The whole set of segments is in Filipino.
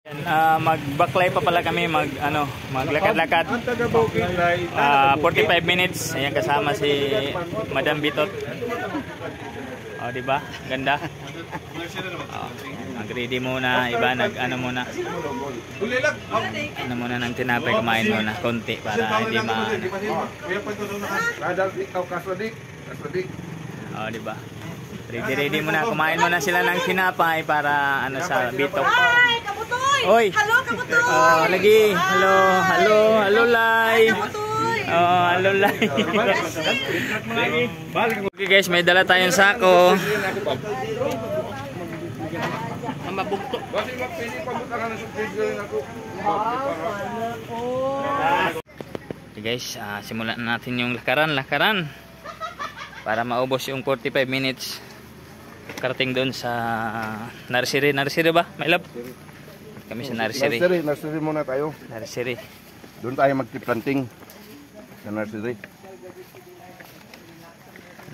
Mag-backlay pa pala kami, maglakad-lakad. 45 minutes. Ayan, kasama si Madam Bitot. Oh, di ba? Ganda. Oh, mag-ready muna, iba nag-ano muna. Ano muna ng tinapay, kumain muna konti para hindi oh, di ba? Ready muna, kumain muna sila ng tinapay para ano sa Bitok. Hi, Kabutoy! Oy. Hello, Kabutoy! Oh, lagi. Hello, Lai. Oh, hello, Lai. Okay guys, may dala tayong sako. Mabugto. Okay guys, simulan natin yung lakaran para maubos yung 45 minutes. Karating doon sa nursery ba? My love? Kami sa nursery. Nursery muna tayo. Nursery. Doon tayo magti-planting sa nursery.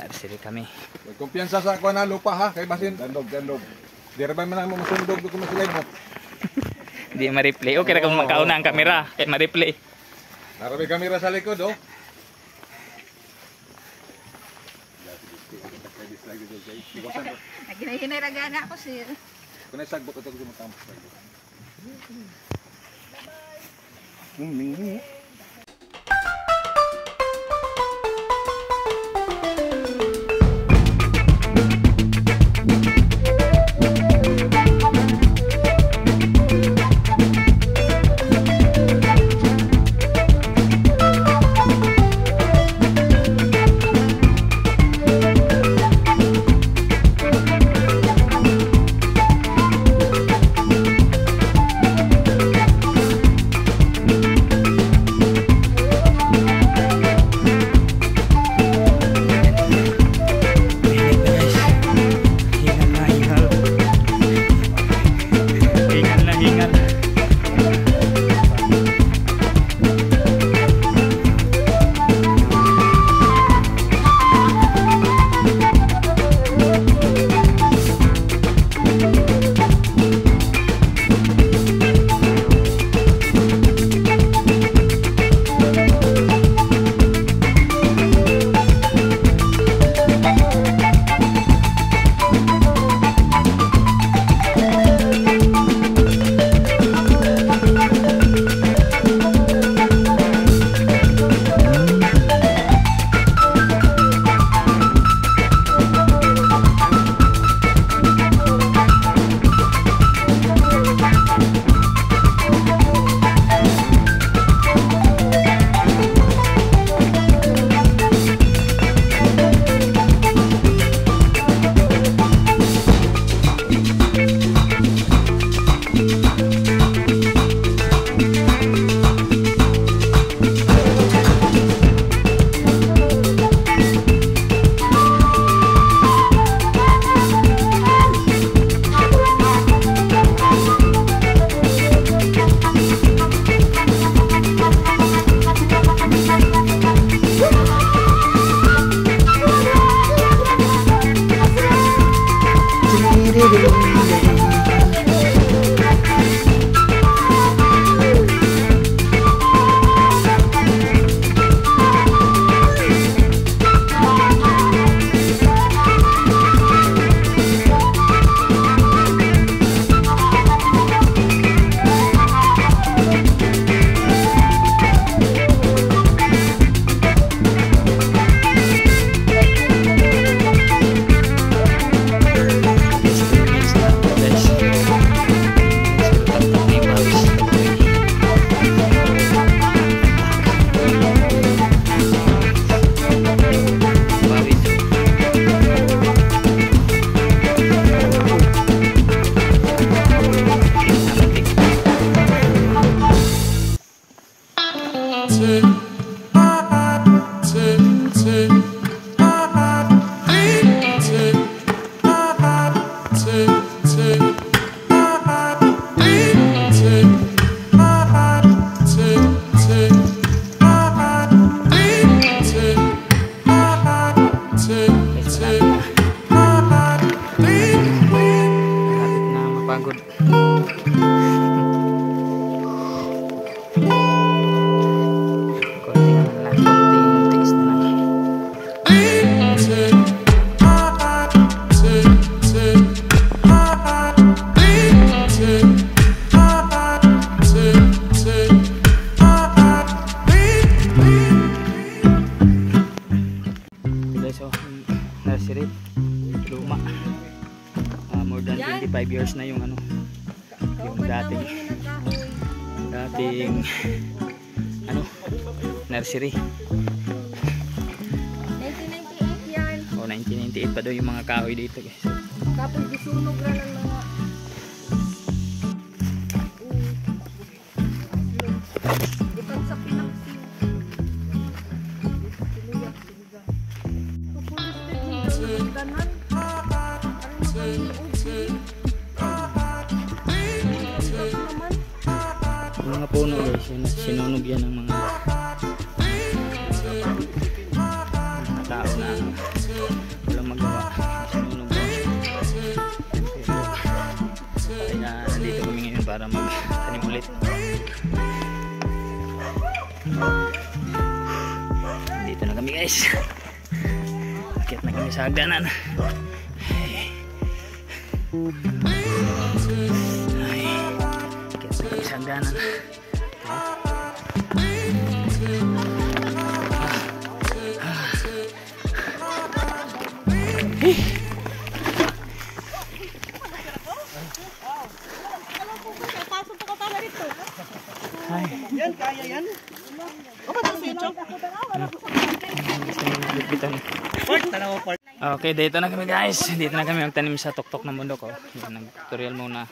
Nursery kami. Kumpiyansa sa ako na lupa ha, kay basin. Gandog. Di rin ba man mo masundog kung masilay mo? Di ma-replay. Okay na kung magkauna ang kamera, kaya ma-replay. Narabi kamera sa likod oh. Naginay ragana ako sir. Kung nasagbot ito ko matapos. dating ano, nursery. 1998 yan. O 1998 pa daw yung mga kahoy dito guys. Tapos gisunog na ng mga ipag sa pinaksin. Siliyak, siligang. Tupulis din ganan. Yung mga puno guys, yun, sinunog yan ng mga tao na walang magawa. Sinunog yan. Kaya nandito kami ngayon para magtanim ulit. Dito na kami guys. Akit na kami sa hagdanan. Akit na kami sa hagdanan. Yan, kaya yan. Okay, dito na kami guys. Dito na kami magtanim sa tuktok ng bundok. Nag-tutorial muna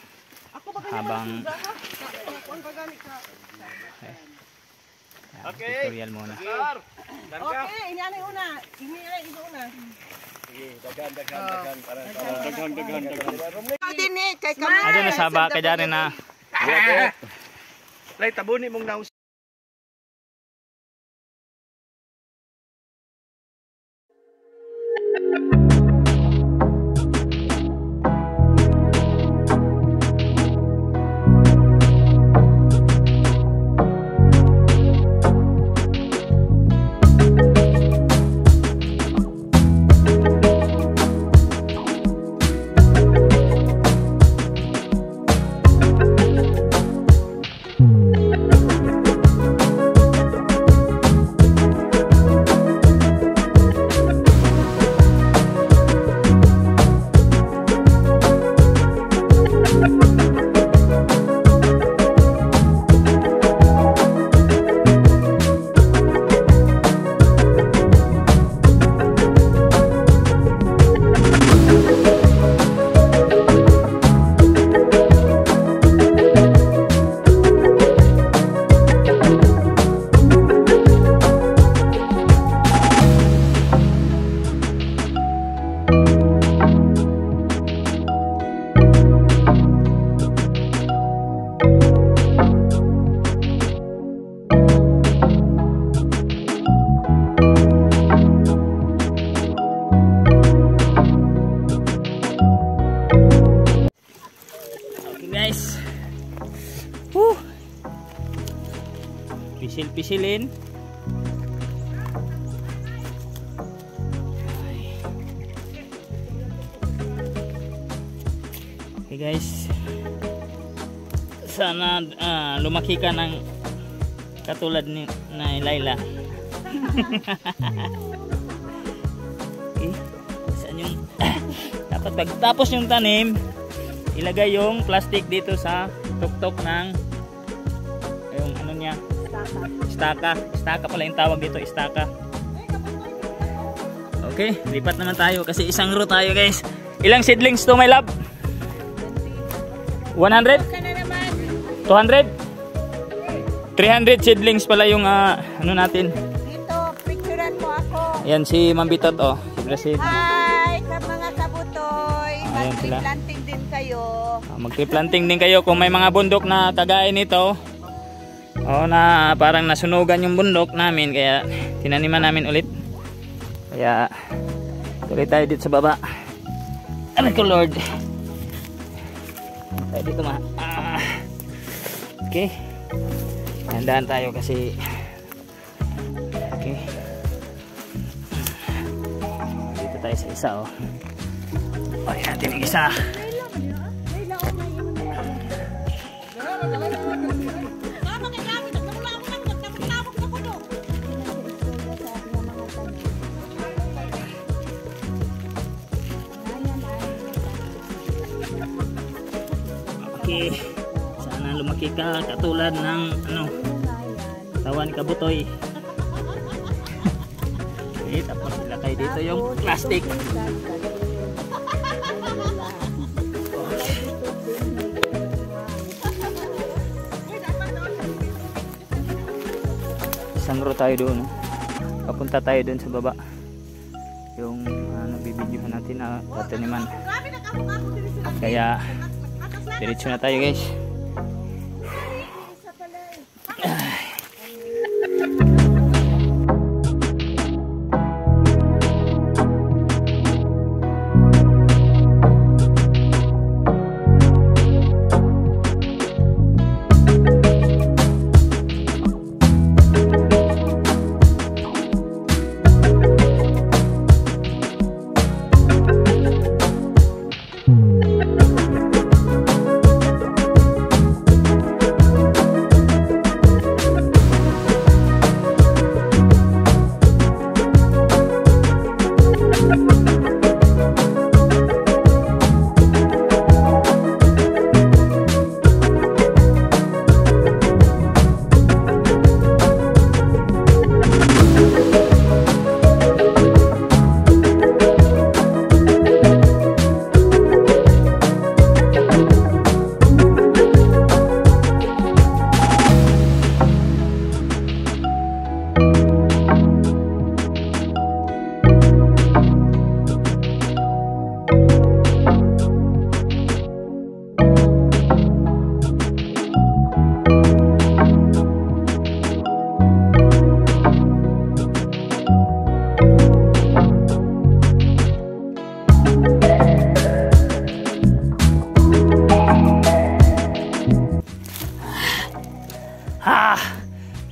habang tutorial muna. Okay, ini ano yung una? Ini yung una. Daghan. Ano na saba kay dyan na. Lay tabuni mong naus. Pisil-pisilin. Okay guys, sana lumaki ka ng katulad ni na Laila. Okay, saan yung dapat pagtapos yung tanim, ilagay yung plastic dito sa tuktok ng yung ano niya, istaka pala yung tawag dito, istaka. Okay, lipat naman tayo kasi isang row tayo guys. Ilang seedlings to my love? 100? 200? 300 seedlings pala yung ano natin. Dito, picturean mo ako. Ayan si Ma'am Bitot, oh. Si Brasil. Hi, sa mga kabutoy. Ayan sila. Mag-planting din kayo. Magti-planting din kayo kung may mga bundok na kagaya nito. Oh, na parang nasunugan yung bundok namin kaya tinaniman namin ulit. Kaya tuloy tayo dito sa baba. Aray ko Lord. Tayo dito okay. Handaan tayo kasi okay. Dito tayo sa isa, oh. Ay, natin yung isa. Okay, sana lumaki ka katulad ng ano, katawan ni Kabutoy. Okay, tapos ilagay dito yung plastic. Sangro tayo doon. Papunta tayo doon sa baba. Yung ano, bibidyohan natin na tataniman. Kaya diretso na tayo, guys.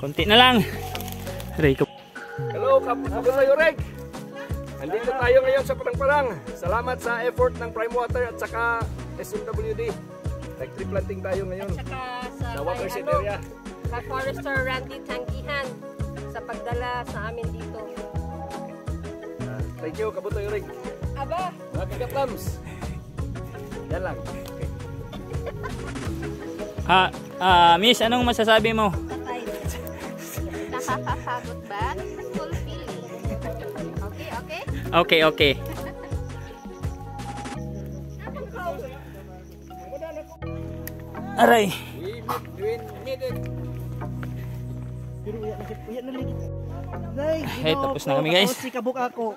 Konti na lang. Hello, Kabutoy Ureg. Andito tayo ngayon sa Parang-Parang. Salamat sa effort ng Prime Water at saka SMWD. Nag-tree planting tayo ngayon sa watershed area. Sa Forester Randy Tanggihan sa pagdala sa amin dito. Thank you, Kabutoy Ureg. Aba, Mga kagatlams. Yan lang. Miss, anong masasabi mo? nakakapagod ba? Fulfilling. Okay, okay? Okay, okay. Aray. Hey, tapos na kami, guys. Sikabuk ako.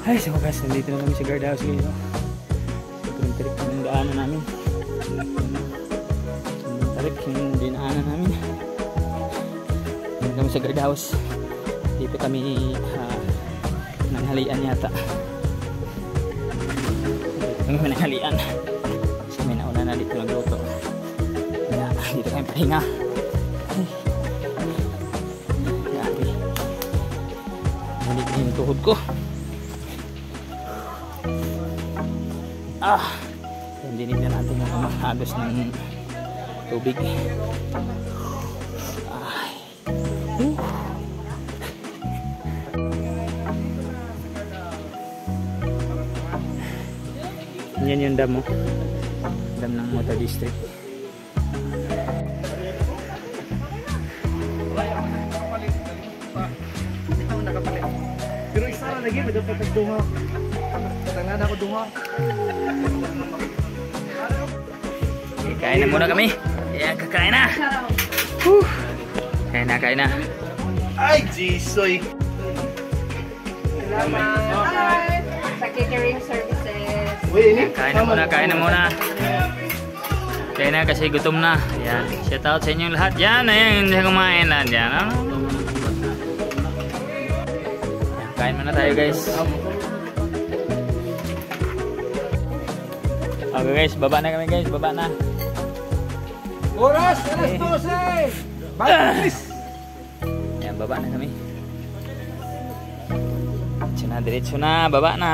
Ay, sa wakas, nandito na kami sa guardhouse ngayon. Sobrang tarik yung daanan namin. Sobrang tarik yung dinaanan namin. Nandito kami sa guardhouse. Dito kami nanghalian yata. Dito kami nanghalian. Kasi may nauna na dito nagluto. Kaya dito kami pahinga. Grabe. Nalit na yung tuhod ko. Hindi na natin yung kumahagos ng tubig. Yan yung dam mo. Dam ng Mota District. Pero isa na lagi, may dapat nagdunga. Tangan ako dunga. Kain na muna kami. Yeah, kakain na. Kain na. Ay, Jisoy. Salamat sa catering services. Kain na muna. Kain na kasi gutom na. Yan. Shout out sa inyong lahat. Yan, ayan, hindi kumain na. Yan, kain muna tayo, guys. Okay, guys, baba na kami, guys. Baba na. Oras, alas 12! Balik! Ayan, baba na kami. Diretso na, baba na.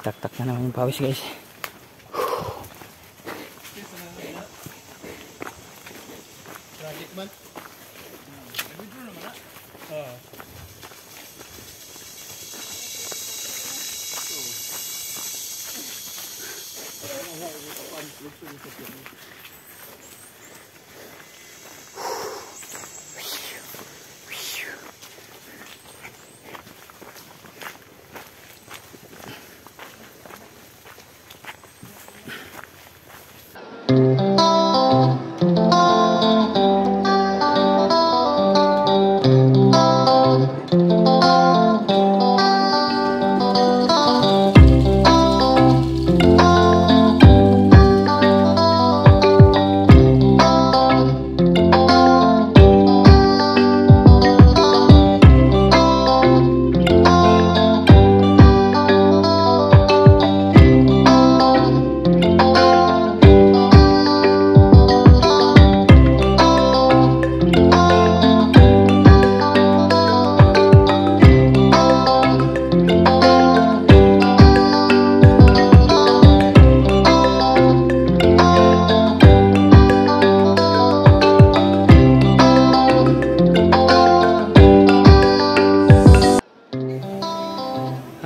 Tak-tak na naman yung pawis, guys.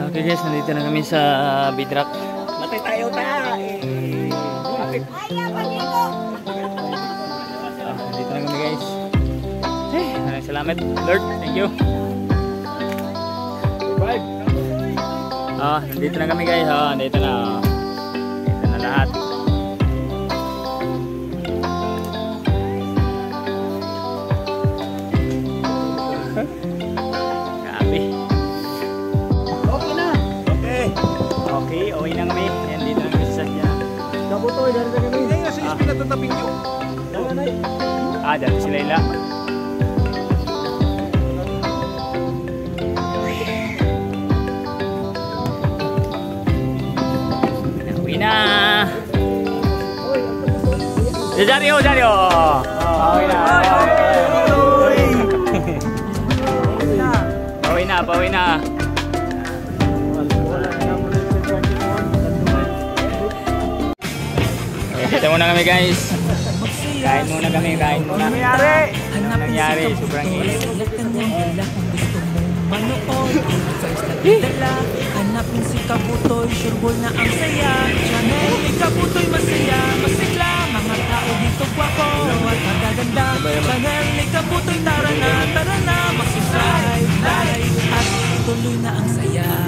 Okay guys, nandito na kami sa Bidrak. Matay tayo ta. Nandito na kami guys. Maraming salamat Lord, thank you. Bye. Nandito na kami guys. Nandito na. Nandito na lahat. Grabe. Okay, okay na kami. Ayan, dito na kami sa Sadya. Kabutoy, dari na kami. Hindi nga sa ispin na tatapin nyo. Dati sila ila. Uwi na. Dario. Uwi na. pauwi na. Okay, dito muna kami guys. Kain muna kami, kain muna. Anong nangyari? Sobrang init. Hanapin si Kabutoy, sure ball na ang saya. Channel ni Kabutoy masaya, masigla. Mga tao dito gwapo at magaganda. Channel ni Kabutoy, tara na, mag-subscribe, like, at tuloy na ang saya.